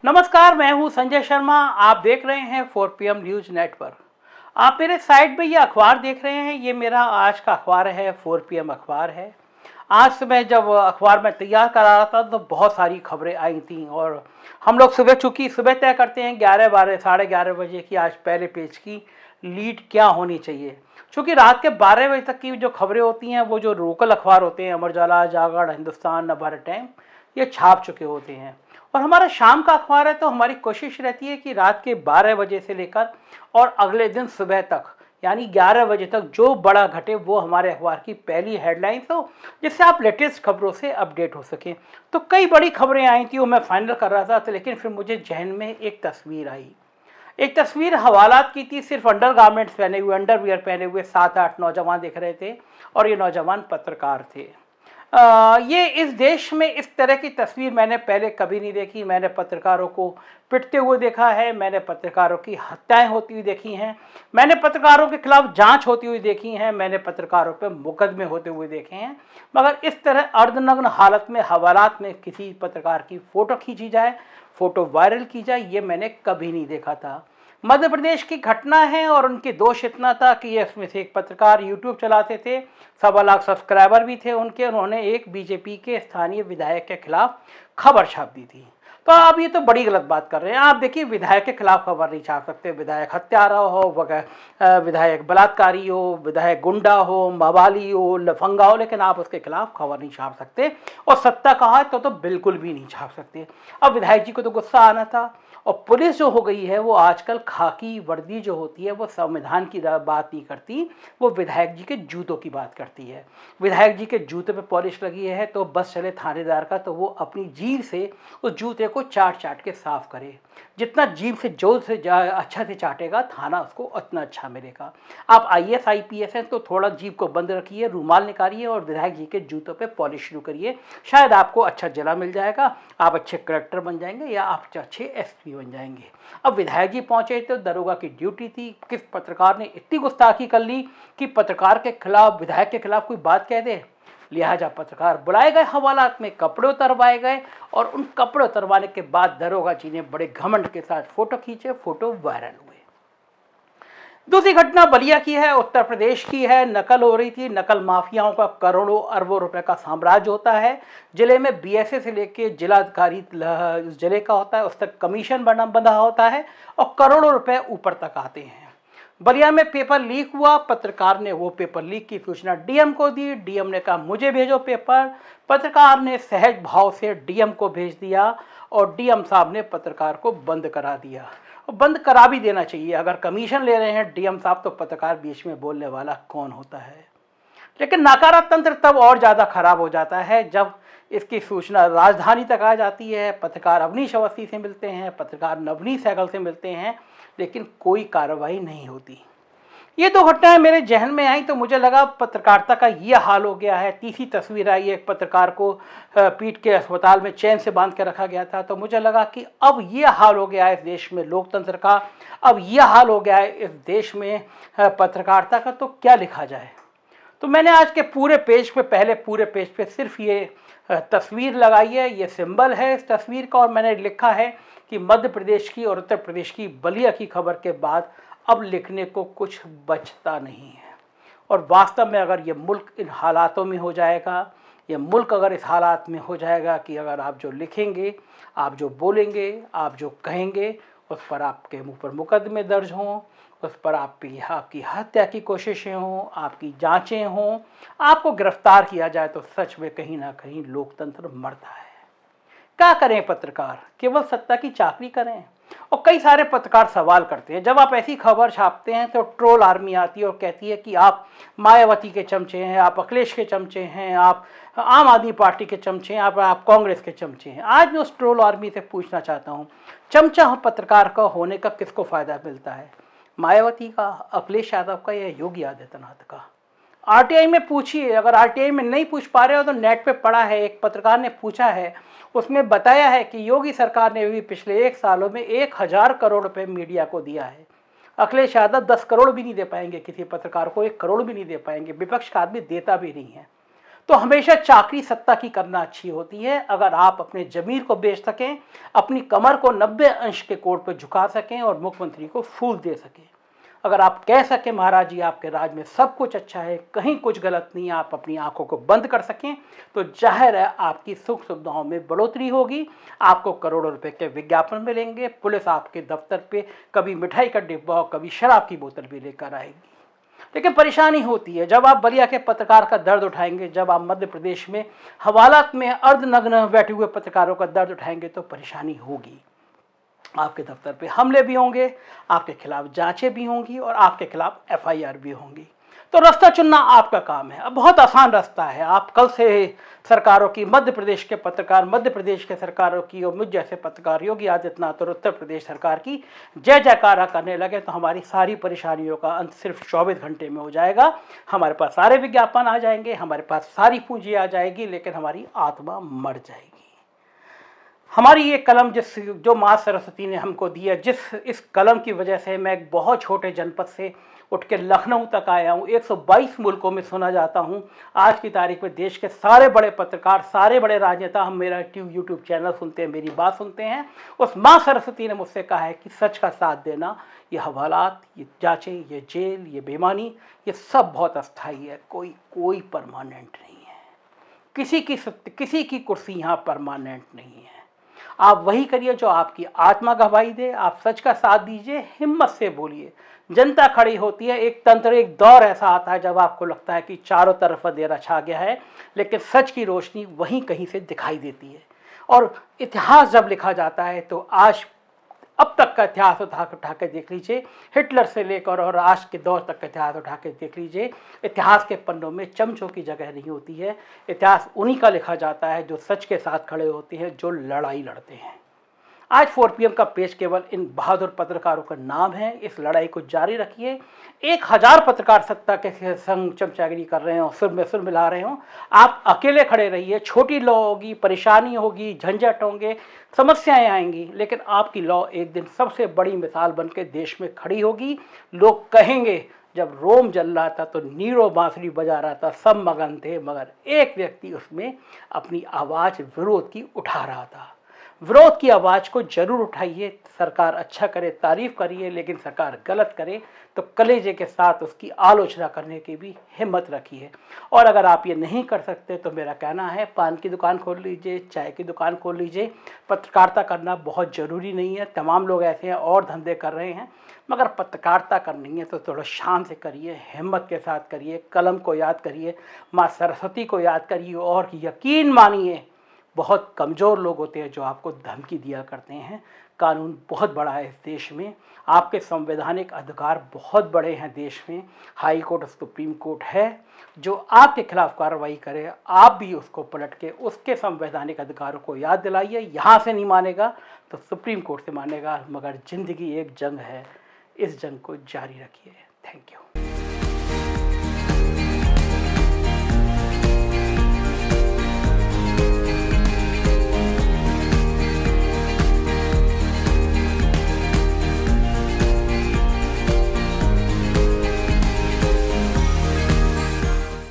नमस्कार, मैं हूं संजय शर्मा। आप देख रहे हैं 4 PM न्यूज़ नेटवर्क। आप मेरे साइड पे ये अखबार देख रहे हैं, ये मेरा आज का अखबार है, 4 PM अखबार है। आज सुबह जब अखबार मैं तैयार करा रहा था तो बहुत सारी खबरें आई थी और हम लोग सुबह चूँकि सुबह तय करते हैं 11 12 साढ़े 11 बजे की आज पहले पेज की लीड क्या होनी चाहिए। चूँकि रात के 12 बजे तक की जो खबरें होती हैं वो जो लोकल अखबार होते हैं, अमर उजाला, जागरण, हिंदुस्तान, नवभारत टाइम, ये छाप चुके होते हैं। और हमारा शाम का अखबार है तो हमारी कोशिश रहती है कि रात के 12 बजे से लेकर और अगले दिन सुबह तक यानी 11 बजे तक जो बड़ा घटे वो हमारे अखबार की पहली हेडलाइंस हो, जिससे आप लेटेस्ट खबरों से अपडेट हो सकें। तो कई बड़ी खबरें आई थी वो मैं फाइनल कर रहा था, तो लेकिन फिर मुझे जहन में एक तस्वीर आई। एक तस्वीर हवालात की थी, सिर्फ अंडर गारमेंट्स पहने हुए, अंडरवियर पहने हुए 7 8 नौजवान दिख रहे थे और ये नौजवान पत्रकार थे। ये इस देश में इस तरह की तस्वीर मैंने पहले कभी नहीं देखी। मैंने पत्रकारों को पिटते हुए देखा है, मैंने पत्रकारों की हत्याएं होती हुई देखी हैं, मैंने पत्रकारों के खिलाफ जांच होती हुई देखी हैं, मैंने पत्रकारों पर मुकदमे होते हुए देखे हैं, मगर इस तरह अर्धनग्न हालत में हवालात में किसी पत्रकार की फ़ोटो खींची जाए, फ़ोटो वायरल की जाए, ये मैंने कभी नहीं देखा था। मध्य प्रदेश की घटना है और उनके दोष इतना था कि ये इसमें से एक पत्रकार यूट्यूब चलाते थे, 1.25 लाख सब्सक्राइबर भी थे उनके। उन्होंने एक बीजेपी के स्थानीय विधायक के खिलाफ खबर छाप दी थी। तो आप ये तो बड़ी गलत बात कर रहे हैं। आप देखिए, विधायक के खिलाफ खबर नहीं छाप सकते। विधायक हत्यारा हो, विधायक बलात्कारी हो, विधायक गुंडा हो, मवाली हो, लफंगा हो, लेकिन आप उसके खिलाफ खबर नहीं छाप सकते। और सत्ता कहा है तो बिल्कुल भी नहीं छाप सकते। अब विधायक जी को तो गुस्सा आना था। और पुलिस जो हो गई है वो आजकल खाकी वर्दी जो होती है वो संविधान की बात नहीं करती, वो विधायक जी के जूतों की बात करती है। विधायक जी के जूते पे पॉलिश लगी है तो बस चले थानेदार का तो वो अपनी जीभ से उस जूते को चाट चाट के साफ करे। जितना जीभ से जोर से अच्छा से चाटेगा थाना उसको उतना अच्छा मिलेगा। आप IAS IPS हैं तो थोड़ा जीभ को बंद रखिए, रूमाल निकालिए और विधायक जी के जूतों पे पॉलिश शुरू करिए। शायद आपको अच्छा जिला मिल जाएगा, आप अच्छे कलेक्टर बन जाएंगे या आप अच्छे SP बन जाएंगे। अब विधायक जी पहुंचे तो दरोगा की ड्यूटी थी। किस पत्रकार ने इतनी गुस्ताखी कर ली कि पत्रकार के खिलाफ, विधायक के खिलाफ कोई बात कह दे। लिहाजा पत्रकार बुलाए गए, हवालात में कपड़े उतरवाए गए और उन कपड़े उतरवाने के बाद दरोगा जी ने बड़े घमंड के साथ फोटो खींचे, फोटो वायरल हुए। दूसरी घटना बलिया की है, उत्तर प्रदेश की है। नकल हो रही थी। नकल माफियाओं का करोड़ों अरबों रुपए का साम्राज्य होता है। जिले में BSA से लेके जिलाधिकारी जिले का होता है, उस तक कमीशन बंधा होता है और करोड़ों रुपए ऊपर तक आते हैं। बलिया में पेपर लीक हुआ। पत्रकार ने वो पेपर लीक की सूचना DM को दी। DM ने कहा मुझे भेजो पेपर। पत्रकार ने सहज भाव से DM को भेज दिया और DM साहब ने पत्रकार को बंद करा दिया। और बंद करा भी देना चाहिए। अगर कमीशन ले रहे हैं DM साहब तो पत्रकार बीच में बोलने वाला कौन होता है। लेकिन नाकारा तंत्र तब और ज़्यादा खराब हो जाता है जब इसकी सूचना राजधानी तक आ जाती है। पत्रकार अवनीश अवस्थी से मिलते हैं, पत्रकार नवनीत सहगल से मिलते हैं, लेकिन कोई कार्रवाई नहीं होती। ये दो घटनाएं मेरे जहन में आई तो मुझे लगा पत्रकारिता का ये हाल हो गया है। तीसरी तस्वीर आई, एक पत्रकार को पीट के अस्पताल में चैन से बांध के रखा गया था। तो मुझे लगा कि अब ये हाल हो गया है इस देश में लोकतंत्र का, अब ये हाल हो गया है इस देश में पत्रकारिता का, तो क्या लिखा जाए। तो मैंने आज के पूरे पेज पे, पहले पूरे पेज पे सिर्फ ये तस्वीर लगाई है, ये सिंबल है इस तस्वीर का, और मैंने लिखा है कि मध्य प्रदेश की और उत्तर प्रदेश की बलिया की खबर के बाद अब लिखने को कुछ बचता नहीं है। और वास्तव में अगर ये मुल्क इन हालातों में हो जाएगा, ये मुल्क अगर इस हालात में हो जाएगा कि अगर आप जो लिखेंगे, आप जो बोलेंगे, आप जो कहेंगे, उस पर आपके मुंह पर मुकदमे दर्ज हों, उस पर आपकी हत्या की कोशिशें हों, आपकी जांचें हों, आपको गिरफ्तार किया जाए, तो सच में कहीं ना कहीं लोकतंत्र मरता है। क्या करें पत्रकार, केवल सत्ता की चाकरी करें। और कई सारे पत्रकार सवाल करते हैं, जब आप ऐसी खबर छापते हैं तो ट्रोल आर्मी आती है और कहती है कि आप मायावती के चमचे हैं, आप अखिलेश के चमचे हैं, आप आम आदमी पार्टी के चमचे हैं, आप कांग्रेस के चमचे हैं। आज मैं उस ट्रोल आर्मी से पूछना चाहता हूँ, चमचा पत्रकार का होने का किसको फ़ायदा मिलता है? मायावती का, अखिलेश यादव का या योगी आदित्यनाथ का? RTI में पूछिए। अगर RTI में नहीं पूछ पा रहे हो तो नेट पे पड़ा है, एक पत्रकार ने पूछा है, उसमें बताया है कि योगी सरकार ने भी पिछले 1 सालों में 1000 करोड़ रुपए मीडिया को दिया है। अखिलेश यादव 10 करोड़ भी नहीं दे पाएंगे किसी पत्रकार को, 1 करोड़ भी नहीं दे पाएंगे। विपक्ष का आदमी देता भी नहीं है। तो हमेशा चाकरी सत्ता की करना अच्छी होती है। अगर आप अपने जमीर को बेच सकें, अपनी कमर को 90 अंश के कोण पर झुका सकें और मुख्यमंत्री को फूल दे सकें, अगर आप कह सकें महाराज जी आपके राज में सब कुछ अच्छा है, कहीं कुछ गलत नहीं है, आप अपनी आंखों को बंद कर सकें, तो जाहिर है आपकी सुख सुविधाओं में बढ़ोतरी होगी, आपको करोड़ों रुपए के विज्ञापन मिलेंगे, पुलिस आपके दफ्तर पे कभी मिठाई का डिब्बा और कभी शराब की बोतल भी लेकर आएगी। लेकिन परेशानी होती है जब आप बलिया के पत्रकार का दर्द उठाएंगे, जब आप मध्य प्रदेश में हवालात में अर्धनग्न बैठे हुए पत्रकारों का दर्द उठाएंगे तो परेशानी होगी। आपके दफ्तर पे हमले भी होंगे, आपके खिलाफ जांचें भी होंगी और आपके खिलाफ एफआईआर भी होंगी। तो रास्ता चुनना आपका काम है। अब बहुत आसान रास्ता है। आप कल से सरकारों की, मध्य प्रदेश के पत्रकार मध्य प्रदेश के सरकारों की और मुझ जैसे पत्रकार योगी आदित्यनाथ और उत्तर प्रदेश सरकार की जय जयकारा करने लगे तो हमारी सारी परेशानियों का अंत सिर्फ 24 घंटे में हो जाएगा। हमारे पास सारे विज्ञापन आ जाएंगे, हमारे पास सारी पूंजी आ जाएगी, लेकिन हमारी आत्मा मर जाएगी। हमारी ये कलम जो माँ सरस्वती ने हमको दी है, इस कलम की वजह से मैं एक बहुत छोटे जनपद से उठ के लखनऊ तक आया हूँ। 122 मुल्कों में सुना जाता हूँ। आज की तारीख में देश के सारे बड़े पत्रकार, सारे बड़े राजनेता हम मेरा यूट्यूब चैनल सुनते हैं, मेरी बात सुनते हैं। उस माँ सरस्वती ने मुझसे कहा है कि सच का साथ देना, ये हवालात, ये जांचें, ये जेल, ये बेईमानी, ये सब बहुत अस्थायी है, कोई परमानेंट नहीं है। किसी की कुर्सी यहाँ परमानेंट नहीं है। आप वही करिए जो आपकी आत्मा गवाही दे। आप सच का साथ दीजिए, हिम्मत से बोलिए। जनता खड़ी होती है। एक तंत्र, एक दौर ऐसा आता है जब आपको लगता है कि चारों तरफ अंधेरा छा गया है, लेकिन सच की रोशनी वहीं कहीं से दिखाई देती है। और इतिहास जब लिखा जाता है तो आज अब तक का इतिहास उठा के देख लीजिए, हिटलर से लेकर और आज के दौर तक का इतिहास उठा के देख लीजिए, इतिहास के पन्नों में चमचों की जगह नहीं होती है। इतिहास उन्हीं का लिखा जाता है जो सच के साथ खड़े होते हैं, जो लड़ाई लड़ते हैं। आज 4PM का पेज केवल इन बहादुर पत्रकारों का नाम है। इस लड़ाई को जारी रखिए। 1000 पत्रकार सत्ता के संग चमचागिरी कर रहे हो, सुर में सुर मिला रहे हो, आप अकेले खड़े रहिए। छोटी लॉ होगी, परेशानी होगी, झंझट होंगे, समस्याएं आएंगी, लेकिन आपकी लॉ एक दिन सबसे बड़ी मिसाल बन के देश में खड़ी होगी। लोग कहेंगे जब रोम जल रहा था तो नीरो बांसुरी बजा रहा था, सब मगन थे, मगर एक व्यक्ति उसमें अपनी आवाज़ विरोध की उठा रहा था। विरोध की आवाज़ को जरूर उठाइए। सरकार अच्छा करे, तारीफ करिए, लेकिन सरकार गलत करे तो कलेजे के साथ उसकी आलोचना करने की भी हिम्मत रखिए। और अगर आप ये नहीं कर सकते तो मेरा कहना है, पान की दुकान खोल लीजिए, चाय की दुकान खोल लीजिए। पत्रकारिता करना बहुत ज़रूरी नहीं है। तमाम लोग ऐसे हैं और धंधे कर रहे हैं, मगर पत्रकारिता करनी है तो थोड़ा शान से करिए, हिम्मत के साथ करिए, कलम को याद करिए, माँ सरस्वती को याद करिए। और यकीन मानिए, बहुत कमज़ोर लोग होते हैं जो आपको धमकी दिया करते हैं। कानून बहुत बड़ा है इस देश में, आपके संवैधानिक अधिकार बहुत बड़े हैं देश में। हाई कोर्ट, सुप्रीम कोर्ट है जो आपके खिलाफ कार्रवाई करे, आप भी उसको पलट के उसके संवैधानिक अधिकारों को याद दिलाइए। यहाँ से नहीं मानेगा तो सुप्रीम कोर्ट से मानेगा। मगर ज़िंदगी एक जंग है, इस जंग को जारी रखिए। Thank you.